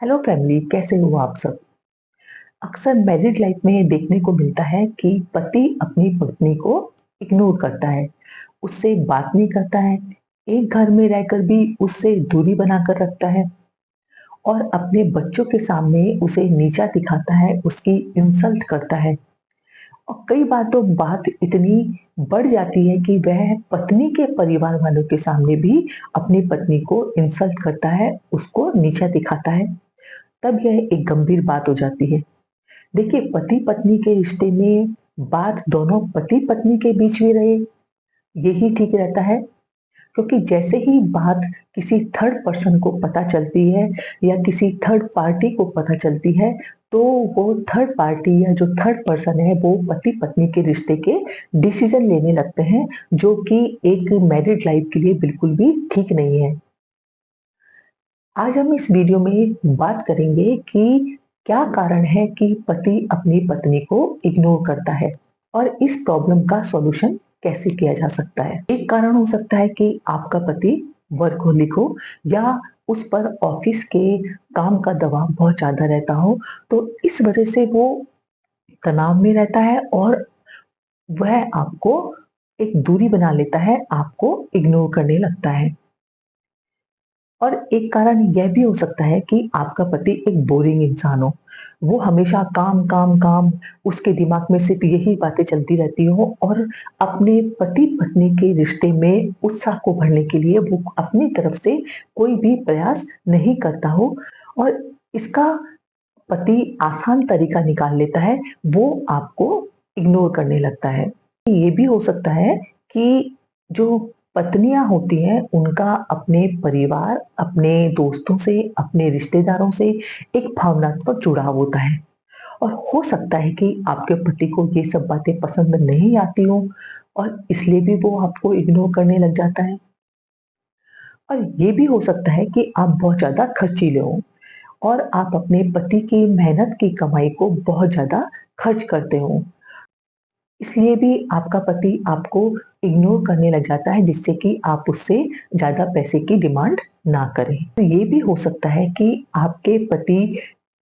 Hello family, कैसे हो आप सब। अक्सर मैरिड लाइफ में देखने को मिलता है कि पति अपनी पत्नी को इग्नोर करता है, उससे बात नहीं करता है, एक घर में रहकर भी उससे दूरी बनाकर रखता है और अपने बच्चों के सामने उसे नीचा दिखाता है, उसकी इंसल्ट करता है। और कई बार तो बात इतनी बढ़ जाती है कि वह पत्नी के परिवार वालों के सामने भी अपनी पत्नी को इंसल्ट करता है, उसको नीचा दिखाता है। तब यह एक गंभीर बात हो जाती है। देखिए, पति-पत्नी के रिश्ते में बात दोनों पति-पत्नी के बीच में रहे, यही ठीक रहता है। क्योंकि जैसे ही बात किसी थर्ड पर्सन को पता चलती है या किसी थर्ड पार्टी को पता चलती है, तो वो थर्ड पार्टी या जो थर्ड पर्सन है, वो पति-पत्नी के रिश्ते के डिसीज़न लेने लगते हैं, जो कि एक मैरिड लाइफ़ के लिए बिल्कुल भी ठीक नहीं है। आज हम इस वीडियो में बात करेंगे कि क्या कारण है कि पति अपनी पत्नी को इग्नोर करता है और इस प्रॉब्लम का सॉल्यूशन कैसे किया जा सकता है। एक कारण हो सकता है कि आपका पति वर्कहोलिक हो या उस पर ऑफिस के काम का दबाव बहुत ज़्यादा रहता हो, तो इस वजह से वो तनाव में रहता है और वह आपको एक दूरी बना लेता है, आपको इग्नोर करने लगता है। और एक कारण यह भी हो सकता है कि आपका पति एक बोरिंग इंसान हो। वो हमेशा काम, काम, काम, उसके दिमाग में सिर्फ़ यही बातें चलती रहती हों और अपने पति-पत्नी के रिश्ते में उत्साह को भरने के लिए वो अपनी तरफ से कोई भी प्रयास नहीं करता हो और इसका पति आसान तरीका निकाल लेता है, वो आपको इग्नोर करने लगता है। ये भी हो सकता है कि जो पत्नियाँ होती हैं, उनका अपने परिवार, अपने दोस्तों से, अपने रिश्तेदारों से एक भावनात्मक जुड़ाव होता है और हो सकता है कि आपके पति को ये सब बातें पसंद नहीं आती हों और इसलिए भी वो आपको इग्नोर करने लग जाता है। और ये भी हो सकता है कि आप बहुत ज़्यादा खर्चीले हों और आप अपने पति की मेहनत की कमाई को बहुत ज़्यादा खर्च करते हों। इसलिए भी आपका पति आपको इग्नोर करने लग जाता है, जिससे कि आप उससे ज़्यादा पैसे की डिमांड ना करें। तो ये भी हो सकता है कि आपके पति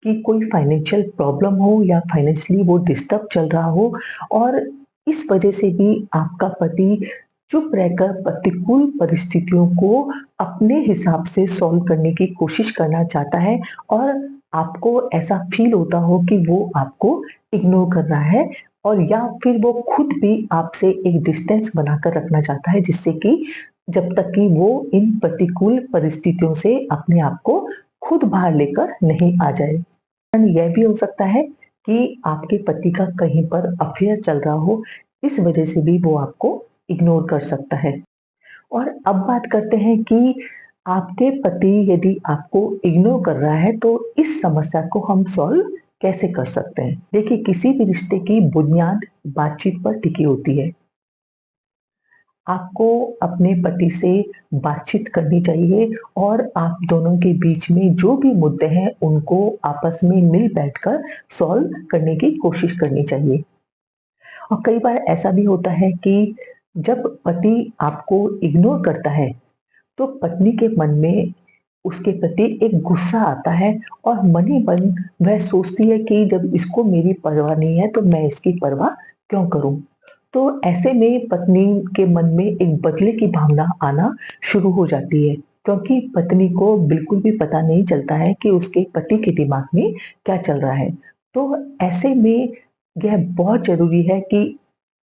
की कोई फाइनेंशियल प्रॉब्लम हो या फाइनेंशियली वो डिस्टर्ब चल रहा हो और इस वजह से भी आपका पति चुप रहकर प्रतिकूल परिस्थितियों को अपने हिसाब से सॉल्व करने की कोशिश करना चाहता है और आपको ऐसा फ़ील होता हो कि वो आपको इग्नोर कर रहा है और या फिर वो खुद भी आपसे एक डिस्टेंस बनाकर रखना चाहता है, जिससे कि जब तक कि वो इन प्रतिकूल परिस्थितियों से अपने आप को खुद बाहर लेकर नहीं आ जाए। कारण यह भी हो सकता है कि आपके पति का कहीं पर अफ़ेयर चल रहा हो, इस वजह से भी वो आपको इग्नोर कर सकता है। और अब बात करते हैं कि आपके पति यदि आपको इग्नोर कर रहा है, तो इस समस्या को हम सॉल्व कैसे कर सकते हैं? देखिए, किसी भी रिश्ते की बुनियाद बातचीत पर टिकी होती है। आपको अपने पति से बातचीत करनी चाहिए और आप दोनों के बीच में जो भी मुद्दे हैं, उनको आपस में मिल बैठकर सॉल्व करने की कोशिश करनी चाहिए। और कई बार ऐसा भी होता है कि जब पति आपको इग्नोर करता है, तो पत्नी के मन में उसके प्रति एक गुस्सा आता है और मन ही मन वह सोचती है कि जब इसको मेरी परवाह नहीं है, तो मैं इसकी परवाह क्यों करूँ? तो ऐसे में पत्नी के मन में एक बदले की भावना आना शुरू हो जाती है, क्योंकि पत्नी को बिल्कुल भी पता नहीं चलता है कि उसके पति के दिमाग में क्या चल रहा है। तो ऐसे में यह बहुत ज़रूरी है कि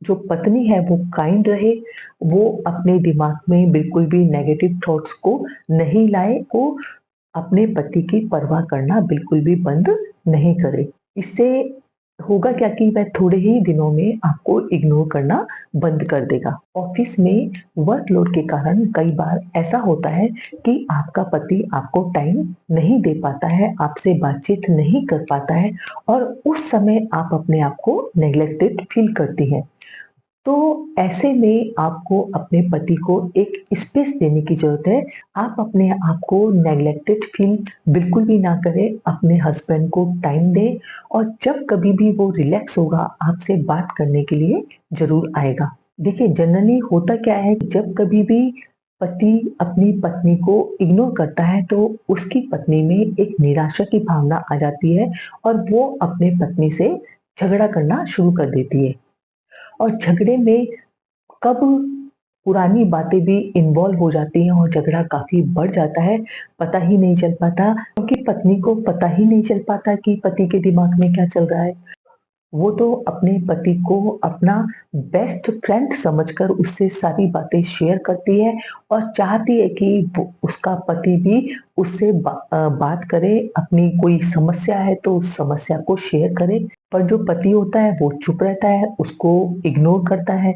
जो पत्नी है वो काइंड रहे, वो अपने दिमाग में बिल्कुल भी नेगेटिव थॉट्स को नहीं लाए, वो अपने पति की परवाह करना बिल्कुल भी बंद नहीं करे। इससे होगा क्या कि वह थोड़े ही दिनों में आपको इग्नोर करना बंद कर देगा। ऑफ़िस में वर्कलोड के कारण कई बार ऐसा होता है कि आपका पति आपको टाइम नहीं दे पाता है, आपसे बातचीत नहीं कर पाता है और उस समय आप अपने आप को नेग्लेक्टेड फ़ील करती हैं। तो ऐसे में आपको अपने पति को एक स्पेस देने की ज़रूरत है। आप अपने आप को नेग्लेक्टेड फ़ील बिल्कुल भी ना करें, अपने हस्बैंड को टाइम दें और जब कभी भी वो रिलैक्स होगा, आपसे बात करने के लिए ज़रूर आएगा। देखिए, जनरली होता क्या है, जब कभी भी पति अपनी पत्नी को इग्नोर करता है तो उसकी पत्नी में एक निराशा की भावना आ जाती है और वो अपने पत्नी से झगड़ा करना शुरू कर देती है। और झगड़े में कब पुरानी बातें भी इन्वॉल्व हो जाती हैं और झगड़ा काफ़ी बढ़ जाता है, पता ही नहीं चल पाता, क्योंकि पत्नी को पता ही नहीं चल पाता कि पति के दिमाग में क्या चल रहा है। वो तो अपने पति को अपना बेस्ट फ्रेंड समझकर उससे सारी बातें शेयर करती है और चाहती है कि वो उसका पति भी उससे बात करे, अपनी कोई समस्या है तो उस समस्या को शेयर करे। पर जो पति होता है वो चुप रहता है, उसको इग्नोर करता है।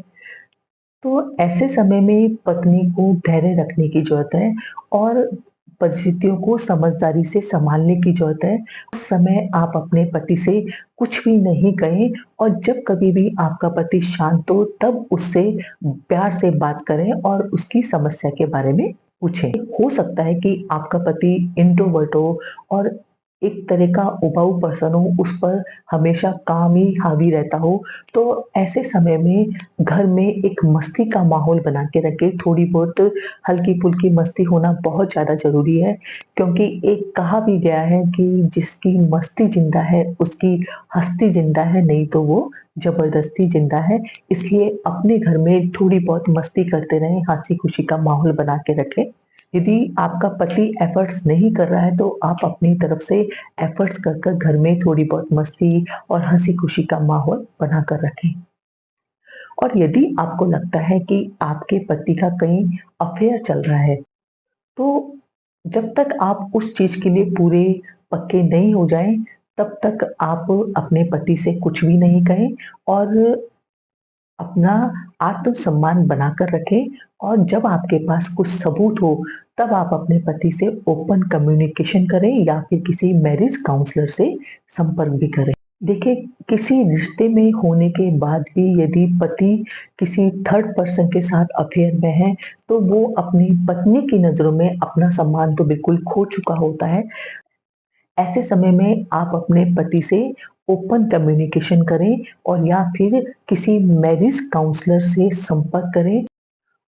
तो ऐसे समय में पत्नी को धैर्य रखने की ज़रूरत है और परिस्थितियों को समझदारी से सँभालने की ज़रूरत है। उस समय आप अपने पति से कुछ भी नहीं कहें और जब कभी भी आपका पति शांत हो तब उससे प्यार से बात करें और उसकी समस्या के बारे में पूछें। हो सकता है कि आपका पति इंट्रोवर्ट हो और एक तरह का उबाऊ पर्सन हो, उस पर हमेशा काम ही हावी रहता हो, तो ऐसे समय में घर में एक मस्ती का माहौल बना के रखें, थोड़ी बहुत हल्की-फुल्की मस्ती होना बहुत ज़्यादा ज़रूरी है, क्योंकि एक कहा भी गया है कि जिसकी मस्ती ज़िंदा है, उसकी हस्ती ज़िंदा है, नहीं तो वो ज़बरदस्ती ज़िंदा है। इसलिए अपने घर में थोड़ी बहुत मस्ती करते रहें, हँसी-खुशी का माहौल बना के रखें। यदि आपका पति एफर्ट्स नहीं कर रहा है, तो आप अपनी तरफ से एफर्ट्स कर कर घर में थोड़ी बहुत मस्ती और हँसी-खुशी का माहौल बनाकर रखें। और यदि आपको लगता है कि आपके पति का कहीं अफ़ेयर चल रहा है, तो जब तक आप उस चीज़ के लिए पूरे पक्के नहीं हो जाएँ, तब तक आप अपने पति से कुछ भी नहीं कहें और अपना आत्मसम्मान बनाकर रखें और जब आपके पास कुछ सबूत हो, तब आप अपने पति से ओपन कम्युनिकेशन करें या फिर किसी मैरिज काउंसलर से संपर्क भी करें। देखिए, किसी रिश्ते में होने के बाद भी यदि पति किसी थर्ड पर्सन के साथ अफ़ेयर में है, तो वो अपनी पत्नी की नज़रों में अपना सम्मान तो बिल्कुल खो चुका होता है। ऐसे समय में आप अपने पति से ओपन कम्युनिकेशन करें और या फिर किसी मैरिज काउंसलर से संपर्क करें।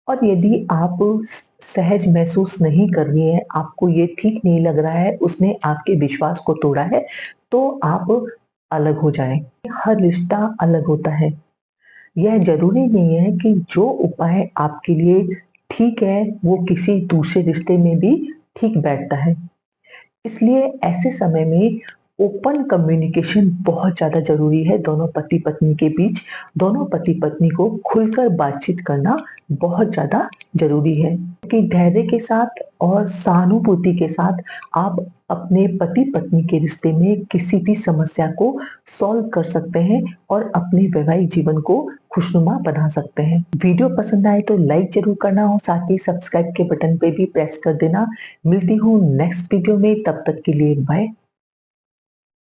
और यदि आप सहज महसूस नहीं कर रही हैं, आपको ये ठीक नहीं लग रहा है, उसने आपके विश्वास को तोड़ा है, तो आप अलग हो जाएँ। हर रिश्ता अलग होता है। यह ज़रूरी नहीं है कि जो उपाय आपके लिए ठीक है, वो किसी दूसरे रिश्ते में भी ठीक बैठता है। इसलिए ऐसे समय में ओपन कम्युनिकेशन बहुत ज़्यादा ज़रूरी है दोनों पति-पत्नी के बीच। दोनों पति-पत्नी को खुलकर बातचीत करना बहुत ज़्यादा ज़रूरी है, कि धैर्य के साथ और सहानुभूति के साथ आप अपने पति-पत्नी के रिश्ते में किसी भी समस्या को सॉल्व कर सकते हैं और अपने वैवाहिक जीवन को खुशनुमा बना सकते हैं। वीडियो पसंद आए तो लाइक ज़रूर करना और साथ ही सब्सक्राइब के बटन पे भी प्रेस कर देना। मिलती हूँ नेक्स्ट वीडियो में, तब तक के लिए बाय।